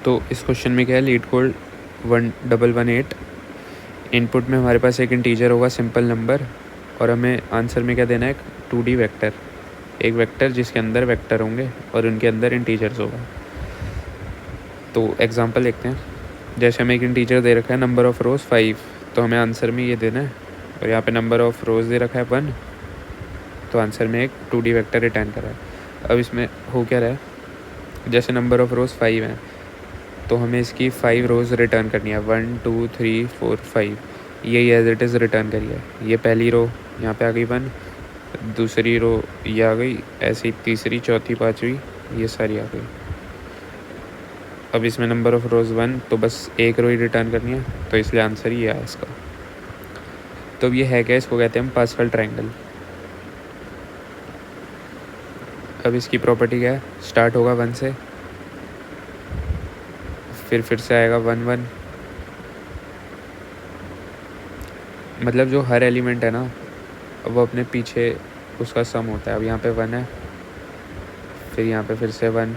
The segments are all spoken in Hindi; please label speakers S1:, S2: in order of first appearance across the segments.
S1: तो इस क्वेश्चन में क्या है, लीड कोड 1118। इनपुट में हमारे पास एक इंटीजर होगा, सिंपल नंबर, और हमें आंसर में क्या देना है, 2D वेक्टर, एक वेक्टर जिसके अंदर वेक्टर होंगे और उनके अंदर इंटीजर्स होगा। तो एग्जांपल देखते हैं। जैसे हमें एक इंटीजर दे रखा है नंबर ऑफ़ रोज़ 5, तो हमें आंसर में ये देना है, और यहाँ पे नंबर ऑफ़ रोज़ दे रखा है 1, तो आंसर में एक 2D वेक्टर रिटर्न करा है। अब इसमें हो क्या रहा है, जैसे नंबर ऑफ़ रोज़ 5 हैं तो हमें इसकी 5 रोज़ रिटर्न करनी है, 1 2 3 4 5, ये एज इट इज़ रिटर्न करी है। ये पहली रो यहाँ पे आ गई 1, दूसरी रो ये आ गई, ऐसे ही तीसरी, चौथी, पाँचवीं, ये सारी आ गई। अब इसमें नंबर ऑफ़ रोज़ 1, तो बस एक रो ही रिटर्न करनी है, तो इसलिए आंसर ही आया इसका। तो अब ये है क्या, इसको कहते हैं हम पास्कल ट्रायंगल। अब इसकी प्रॉपर्टी क्या है, स्टार्ट होगा 1 से, फिर से आएगा 1 1, मतलब जो हर एलिमेंट है ना वो अपने पीछे उसका सम होता है। अब यहाँ पे 1 है, फिर यहाँ पे फिर से 1।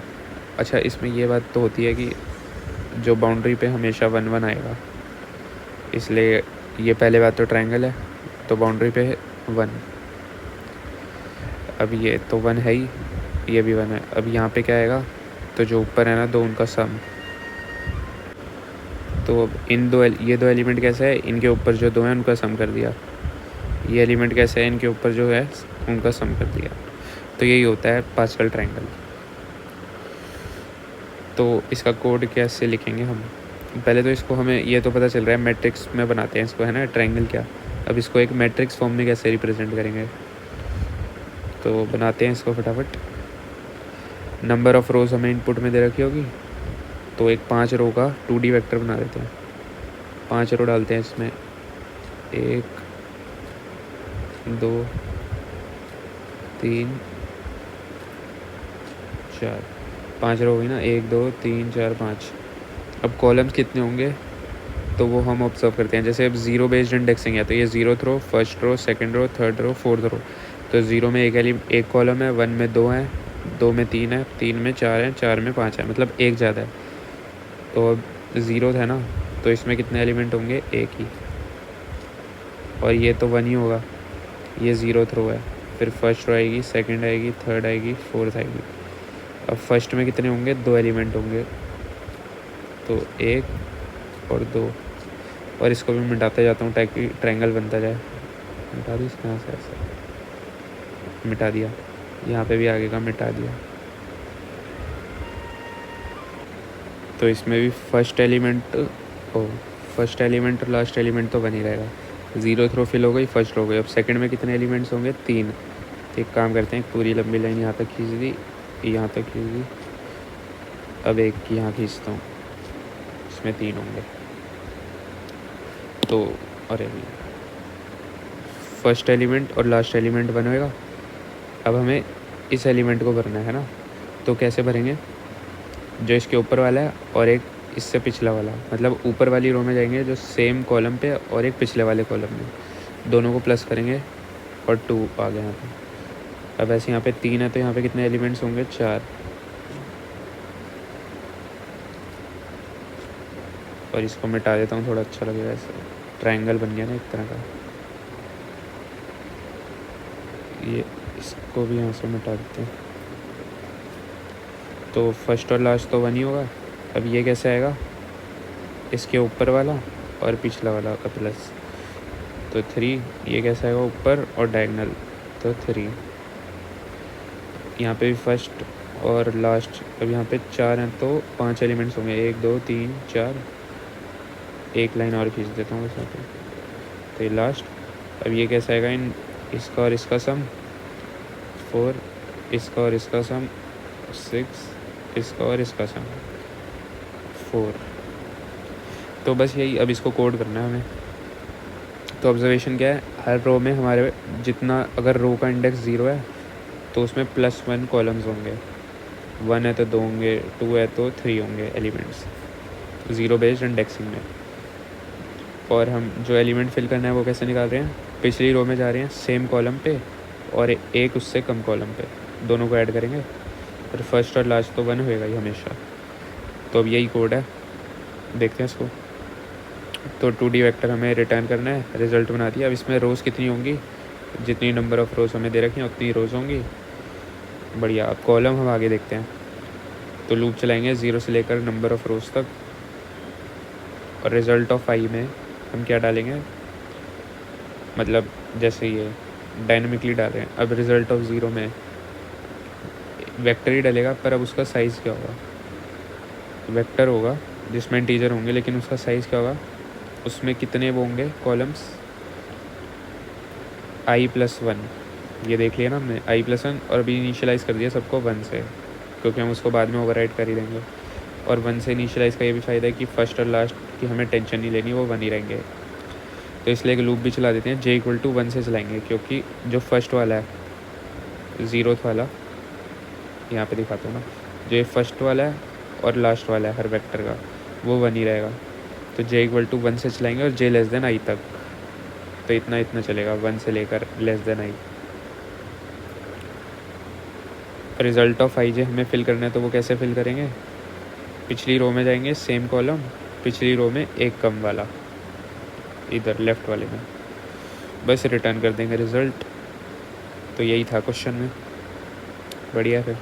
S1: अच्छा, इसमें ये बात तो होती है कि जो बाउंड्री पे हमेशा 1 1 आएगा, इसलिए ये पहले बात तो ट्रायंगल है, तो बाउंड्री पे 1। अब ये तो 1 है ही, ये भी 1 है। अब यहाँ पे क्या आएगा, तो जो ऊपर है ना दो, उनका सम। तो अब ये दो एलिमेंट कैसे है, इनके ऊपर जो दो हैं उनका सम कर दिया। ये एलिमेंट कैसे है, इनके ऊपर जो है उनका सम कर दिया। तो यही होता है पास्कल ट्रायंगल। तो इसका कोड कैसे लिखेंगे हम, पहले तो इसको हमें ये तो पता चल रहा है मैट्रिक्स में बनाते हैं इसको, है ना, ट्रायंगल क्या। अब इसको एक मैट्रिक्स फॉर्म में कैसे रिप्रेजेंट करेंगे, तो बनाते हैं इसको फटाफट। नंबर ऑफ़ रोज़ हमें इनपुट में दे रखी होगी, तो एक 5 रो का 2D वेक्टर बना देते हैं। 5 रो डालते हैं इसमें, 1 2 3 4, 5 रो हुई ना, 1 2 3 4 5। अब कॉलम्स कितने होंगे, तो वो हम ऑब्जर्व करते हैं। जैसे अब ज़ीरो बेस्ड इंडेक्सिंग है, तो ये 0th row, first row, second row, third row, fourth row. तो 0 में एक कॉलम है, 1 में 2 है, 2 में 3 है, 3 में 4 है, 4 में 5 है, मतलब एक ज़्यादा है। तो अब 0 है ना, तो इसमें कितने एलिमेंट होंगे, एक ही, और ये तो 1 ही होगा, ये 0th रो है। फिर फर्स्ट रो आएगी, सेकंड आएगी, थर्ड आएगी, फोर्थ आएगी। अब फर्स्ट में कितने होंगे, 2 एलिमेंट होंगे, तो 1 और 2, और इसको भी मिटाते जाता हूँ ताकि ट्रायंगल बनता जाए। मिटा दी इसके यहाँ से, ऐसे मिटा दिया, यहाँ पे भी आगे का मिटा दिया। तो इसमें भी फर्स्ट एलिमेंट और लास्ट एलिमेंट तो बन ही रहेगा। 0th रो फिल हो गई, फर्स्ट रो हो गई। अब सेकंड में कितने एलिमेंट्स होंगे, 3। तो एक काम करते हैं, पूरी लंबी लाइन यहाँ तक खींच दी, यहाँ तक खींच दी, अब एक की यहाँ खींचता हूँ, इसमें 3 होंगे। तो अरे फर्स्ट एलिमेंट और लास्ट एलिमेंट बनेगा। अब हमें इस एलिमेंट को भरना है ना, तो कैसे भरेंगे, जो इसके ऊपर वाला है और एक इससे पिछला वाला, मतलब ऊपर वाली रो में जाएंगे जो सेम कॉलम पे, और एक पिछले वाले कॉलम में, दोनों को प्लस करेंगे और 2 आ गया यहाँ पे। अब ऐसे यहाँ पे 3 है, तो यहाँ पे कितने एलिमेंट्स होंगे, 4। और इसको मिटा देता हूँ, थोड़ा अच्छा लगेगा, ऐसे ट्रायंगल बन गया ना एक तरह का। ये इसको भी यहाँ से मिटा देते हैं, तो फर्स्ट और लास्ट तो 1 ही होगा। अब ये कैसे आएगा, इसके ऊपर वाला और पिछला वाला का प्लस, तो 3। ये कैसे आएगा, ऊपर और डायगनल, तो 3। यहाँ पे भी फर्स्ट और लास्ट, अब यहाँ पे 4 हैं तो 5 एलिमेंट्स होंगे, 1 2 3 4। एक लाइन और खींच देता हूँ बस यहाँ पे, तो ये लास्ट। अब ये कैसे आएगा, इसका और इसका सम 4, इसका और इसका सम 6, इसका और इसका सम 4। तो बस यही, अब इसको कोड करना है हमें। तो ऑब्जर्वेशन क्या है, हर रो में हमारे जितना, अगर रो का इंडेक्स 0 है तो उसमें +1 कॉलम्स होंगे, 1 है तो 2 होंगे, 2 है तो 3 होंगे एलिमेंट्स, 0 बेस्ड इंडेक्सिंग में। और हम जो एलिमेंट फिल करना है वो कैसे निकाल रहे हैं, पिछली रो में जा रहे हैं सेम कॉलम पे, और एक उससे कम कॉलम पे, दोनों को ऐड करेंगे, और फर्स्ट और लास्ट तो 1 होएगा ही हमेशा। तो अब यही कोड है, देखते हैं इसको। तो 2D वेक्टर हमें रिटर्न करना है, रिज़ल्ट बना दिया। अब इसमें रोज़ कितनी होंगी, जितनी नंबर ऑफ़ रोज़ हमें दे रखी हैं उतनी रोज़ होंगी। बढ़िया। अब कॉलम हम आगे देखते हैं। तो लूप चलाएंगे 0 से लेकर नंबर ऑफ़ रोज़ तक, और रिज़ल्ट ऑफ आई में हम क्या डालेंगे, मतलब जैसे ये डायनेमिकली डाल रहे हैं। अब रिज़ल्ट ऑफ 0 में वेक्टर ही डलेगा, पर अब उसका साइज़ क्या होगा, वेक्टर होगा जिसमें इंटीजर होंगे, लेकिन उसका साइज़ क्या होगा, उसमें कितने वो होंगे कॉलम्स, i+1। ये देख लिया ना हमने, i+1, और अभी इनिशियलाइज़ कर दिया सबको 1 से, क्योंकि हम उसको बाद में ओवरराइड कर ही देंगे। और 1 से इनिशियलाइज़ का ये भी फ़ायदा है कि फर्स्ट और लास्ट की हमें टेंशन नहीं लेनी, वो 1 ही रहेंगे। तो इसलिए एक लूप भी चला देते हैं, j=1 से चलाएंगे, क्योंकि जो फर्स्ट वाला है 0th वाला, यहाँ पे दिखाता हूँ ना, जो ये फर्स्ट वाला है और लास्ट वाला है हर वेक्टर का, वो 1 ही रहेगा। तो j=1 से चलाएंगे, और j<i तक, तो इतना चलेगा 1 से लेकर i। रिज़ल्ट ऑफ आई जे हमें फिल करना है, तो वो कैसे फिल करेंगे, पिछली रो में जाएंगे, सेम कॉलम, पिछली रो में एक कम वाला, इधर लेफ़्ट वाले में, बस रिटर्न कर देंगे रिज़ल्ट। तो यही था क्वेश्चन में। बढ़िया फिर।